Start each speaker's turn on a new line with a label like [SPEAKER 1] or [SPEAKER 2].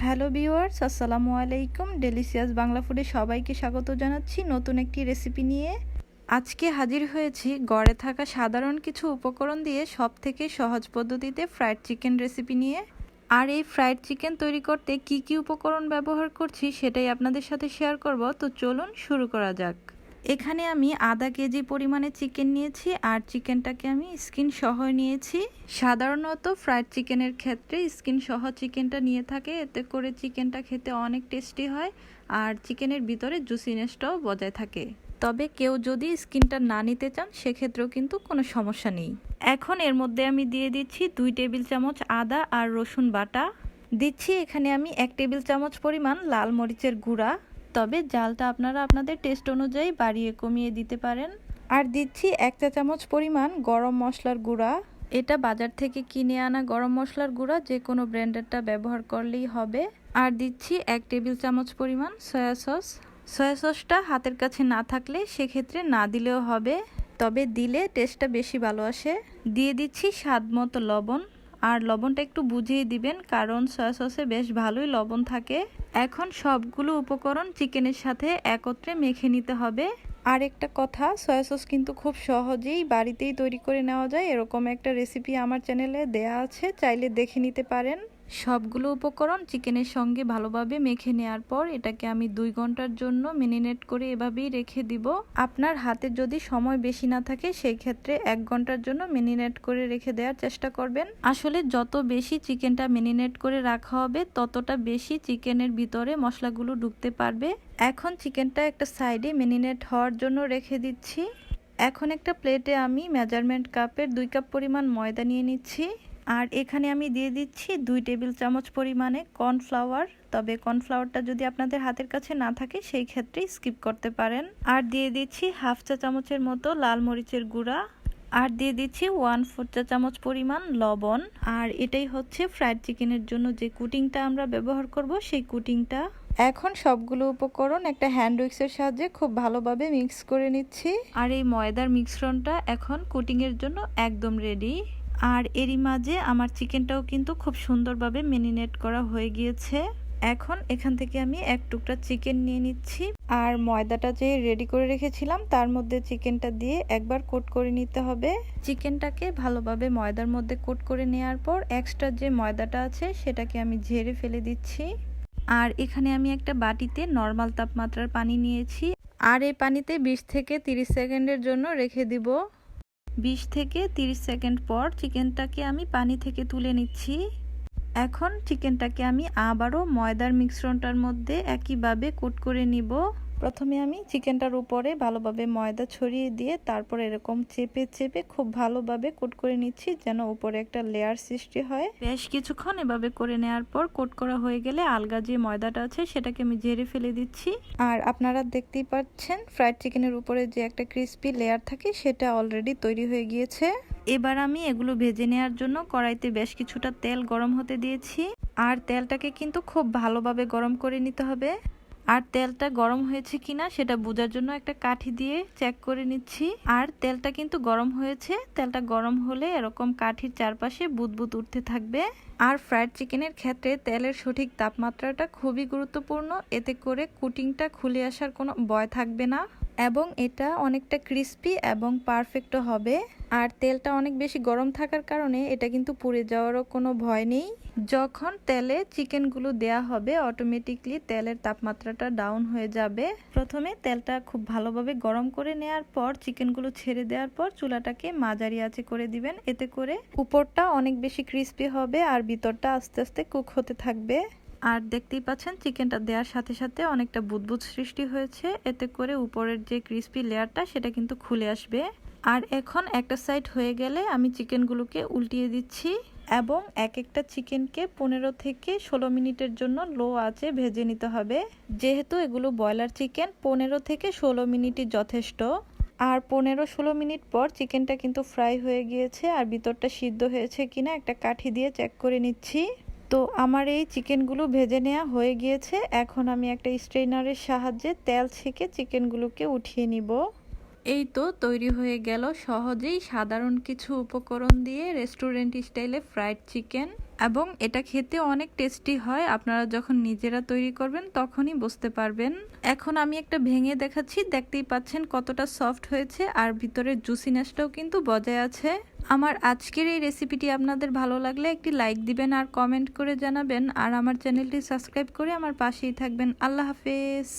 [SPEAKER 1] Hello viewers, আসসালামু আলাইকুম। Delicious Bangla ফুডে সবাইকে স্বাগত জানাচ্ছি নতুন একটি রেসিপি নিয়ে। আজকে হাজির হয়েছি গড়ে থাকা সাধারণ কিছু উপকরণ দিয়ে সবথেকে সহজ পদ্ধতিতে ফ্রাইড চিকেন রেসিপি নিয়ে। আর এই ফ্রাইড চিকেন তৈরি করতে কি কি উপকরণ ব্যবহার করছি সেটাই আপনাদের সাথে শেয়ার করব। তো চলুন শুরু করা যাক। এখানে আমি আধা কেজি পরিমাণে চিকেন নিয়েছি আর চিকেনটাকে আমি স্কিন সহ নিয়েছি। সাধারণত ফ্রাইড চিকেনের ক্ষেত্রে স্কিন সহ চিকেনটা নিয়ে থাকে, এতে করে চিকেনটা খেতে অনেক টেস্টি হয় আর চিকেনের ভিতরে জুসিনেসটাও বজায় থাকে। তবে কেউ যদি স্কিনটা না নিতে চান সেক্ষেত্রেও কিন্তু কোনো সমস্যা নেই। এখন এর মধ্যে আমি দিয়ে দিচ্ছি 2 টেবিল চামচ আদা আর রসুন বাটা। দিচ্ছি এখানে আমি 1 টেবিল চামচ পরিমাণ লাল মরিচের গুঁড়া, তবে জালটা আপনারা আপনাদের টেস্ট অনুযায়ী বাড়িয়ে কমিয়ে দিতে পারেন। আর দিচ্ছি 1 চা চামচ পরিমাণ গরম মশলার গুঁড়া। এটা বাজার থেকে কিনে আনা গরম মশলার গুঁড়া, যে কোনো ব্র্যান্ডেরটা ব্যবহার করলেই হবে। আর দিচ্ছি 1 টেবিল চামচ পরিমাণ সয়া সস। সয়া সসটা হাতের কাছে না থাকলে সেক্ষেত্রে না দিলেও হবে, তবে দিলে টেস্টটা বেশি ভালো আসে। দিয়ে দিচ্ছি স্বাদ মতো লবণ, আর লবণটা একটু বুঝিয়ে দিবেন কারণ সয়া সসে বেশ ভালোই লবণ থাকে। এখন সবগুলো উপকরণ চিকেনের সাথে একত্রে মেখে নিতে হবে। আর একটা কথা, সয়া সস কিন্তু খুব সহজেই বাড়িতেই তৈরি করে নেওয়া যায়, এরকম একটা রেসিপি আমার চ্যানেলে দেয়া আছে, চাইলে দেখে নিতে পারেন। সবগুলো উপকরণ চিকেনের সঙ্গে ভালোভাবে মেখে নেওয়ার পর এটাকে আমি 2 ঘন্টার জন্য মেরিনেট করে এভাবেই রেখে দিব। আপনার হাতে যদি সময় বেশি না থাকে সেই ক্ষেত্রে 1 ঘন্টার জন্য মেরিনেট করে রেখে দেওয়ার চেষ্টা করবেন। আসলে যত বেশি চিকেনটা মেরিনেট করে রাখা হবে ততটা বেশি চিকেনের ভিতরে মশলাগুলো ঢুকতে পারবে। এখন চিকেনটা একটা সাইডে মেরিনেট হওয়ার জন্য রেখে দিচ্ছি। এখন একটা প্লেটে আমি মেজারমেন্ট কাপের 2 কাপ পরিমাণ ময়দা নিয়ে নিচ্ছি। আর এখানে আমি দিয়ে দিচ্ছি 2 টেবিল চামচ পরিমাণে কর্নফ্লাওয়ার, তবে কর্নফ্লাওয়ারটা যদি আপনাদের হাতের কাছে না থাকে সেই ক্ষেত্রে স্কিপ করতে পারেন। আর দিয়ে দিচ্ছি হাফ চা চামচের মতো লাল মরিচের গুঁড়া। আর দিয়ে দিচ্ছি 1/4 চা চামচ পরিমাণ লবণ। আর এটাই হচ্ছে ফ্রাইড চিকেনের জন্য যে কুটিংটা আমরা ব্যবহার করব, সেই কুটিংটা। এখন সবগুলো উপকরণ একটা হ্যান্ড উইক্সের সাহায্যে খুব ভালোভাবে মিক্স করে নিচ্ছি। আর এই ময়দার মিশ্রণটা এখন কুটিংয়ের জন্য একদম রেডি। আর এরই মাঝে আমার চিকেনটাও কিন্তু খুব সুন্দরভাবে মেরিনেট করা হয়ে গিয়েছে। এখন এখান থেকে আমি 1 টুকরা চিকেন নিয়ে নিচ্ছি। আর ময়দাটা যে রেডি করে রেখেছিলাম তার মধ্যে চিকেনটা দিয়ে একবার কোট করে নিতে হবে। চিকেনটাকে ভালোভাবে ময়দার মধ্যে কোট করে নেওয়ার পর এক্সট্রা যে ময়দাটা আছে সেটাকে আমি ঝেড়ে ফেলে দিচ্ছি। আর এখানে আমি একটা বাটিতে নর্মাল তাপমাত্রার পানি নিয়েছি। আর এই পানিতে 20 থেকে 30 সেকেন্ডের জন্য রেখে দিব। 20 থেকে 30 সেকেন্ড পর চিকেনটাকে আমি পানি থেকে তুলে নিচ্ছি। এখন চিকেনটাকে আমি আবারও ময়দার মিশ্রণটার মধ্যে একইভাবে কোট করে নিব। প্রথমে আমি চিকেনটার উপরে ভালোভাবে ময়দা ছড়িয়ে দিয়ে তারপর এরকম চেপে চেপে খুব ভালোভাবে কোট করে নিচ্ছি, যেন উপরে একটা লেয়ার সৃষ্টি হয়। বেশ কিছুক্ষণ এভাবে করে নেওয়ার পর কোট করা হয়ে গেলে আলগা যে ময়দাটা আছে সেটাকে আমি ঝেড়ে ফেলে দিচ্ছি। আর আপনারা দেখতেই পাচ্ছেন ফ্রাইড চিকেনের উপরে যে একটা ক্রিস্পি লেয়ার থাকে সেটা অলরেডি তৈরি হয়ে গিয়েছে। এবার আমি এগুলো ভেজে নেওয়ার জন্য কড়াইতে বেশ কিছুটা তেল গরম হতে দিয়েছি। আর তেলটাকে কিন্তু খুব ভালোভাবে গরম করে নিতে হবে। আর তেলটা গরম হয়েছে কিনা সেটা বোঝার জন্য একটা কাঠি দিয়ে চেক করে নিচ্ছি। আর তেলটা কিন্তু গরম হয়েছে। তেলটা গরম হলে এরকম কাঠির চারপাশে বুদবুদ উঠতে থাকবে। আর ফ্রাইড চিকেনের ক্ষেত্রে তেলের সঠিক তাপমাত্রাটা খুবই গুরুত্বপূর্ণ, এতে করে কুটিংটা খুলে আসার কোনো ভয় থাকবে না এবং এটা অনেকটা ক্রিস্পি এবং পারফেক্টও হবে। আর তেলটা অনেক বেশি গরম থাকার কারণে এটা কিন্তু পুড়ে যাওয়ারও কোনো ভয় নেই। যখন তেলে চিকেনগুলো দেয়া হবে অটোমেটিকলি তেলের তাপমাত্রাটা ডাউন হয়ে যাবে। প্রথমে তেলটা খুব ভালোভাবে গরম করে নেওয়ার পর চিকেনগুলো ছেড়ে দেওয়ার পর চুলাটাকে মাঝারি আঁচে করে দিবেন, এতে করে উপরটা অনেক বেশি ক্রিস্পি হবে আর ভিতরটা আস্তে আস্তে কুক হতে থাকবে। আর দেখতেই পাচ্ছেন চিকেনটা দেওয়ার সাথে সাথে অনেকটা বুদবুদ সৃষ্টি হয়েছে, এতে করে উপরের যে ক্রিস্পি লেয়ারটা সেটা কিন্তু খুলে আসবে। আর এখন একটা সাইড হয়ে গেলে আমি চিকেনগুলোকে উল্টিয়ে দিচ্ছি এবং এক একটা চিকেনকে 15 থেকে 16 মিনিটের জন্য লো আঁচে ভেজে নিতে হবে। যেহেতু এগুলো ব্রয়লার চিকেন, 15 থেকে 16 মিনিটই যথেষ্ট। আর 15-16 মিনিট পর চিকেনটা কিন্তু ফ্রাই হয়ে গিয়েছে আর ভিতরটা সিদ্ধ হয়েছে কিনা একটা কাঠি দিয়ে চেক করে নিচ্ছি। তো আমার এই চিকেনগুলো ভেজে নেওয়া হয়ে গিয়েছে। এখন আমি একটা স্ট্রেনারের সাহায্যে তেল ছেঁকে চিকেনগুলোকে উঠিয়ে নিব। এই তো তৈরি হয়ে গেল সহজেই সাধারণ কিছু উপকরণ দিয়ে রেস্টুরেন্ট স্টাইলে ফ্রাইড চিকেন, এবং এটা খেতে অনেক টেস্টি হয়। আপনারা যখন নিজেরা তৈরি করবেন তখনই বুঝতে পারবেন। এখন আমি একটা ভেঙে দেখাচ্ছি, দেখতেই পাচ্ছেন কতটা সফট হয়েছে আর ভিতরের জুসিনেসটাও কিন্তু বজায় আছে। আমার আজকের এই রেসিপিটি আপনাদের ভালো লাগলে একটি লাইক দিবেন আর কমেন্ট করে জানাবেন, আর আমার চ্যানেলটি সাবস্ক্রাইব করে আমার পাশেই থাকবেন। আল্লাহ হাফেজ।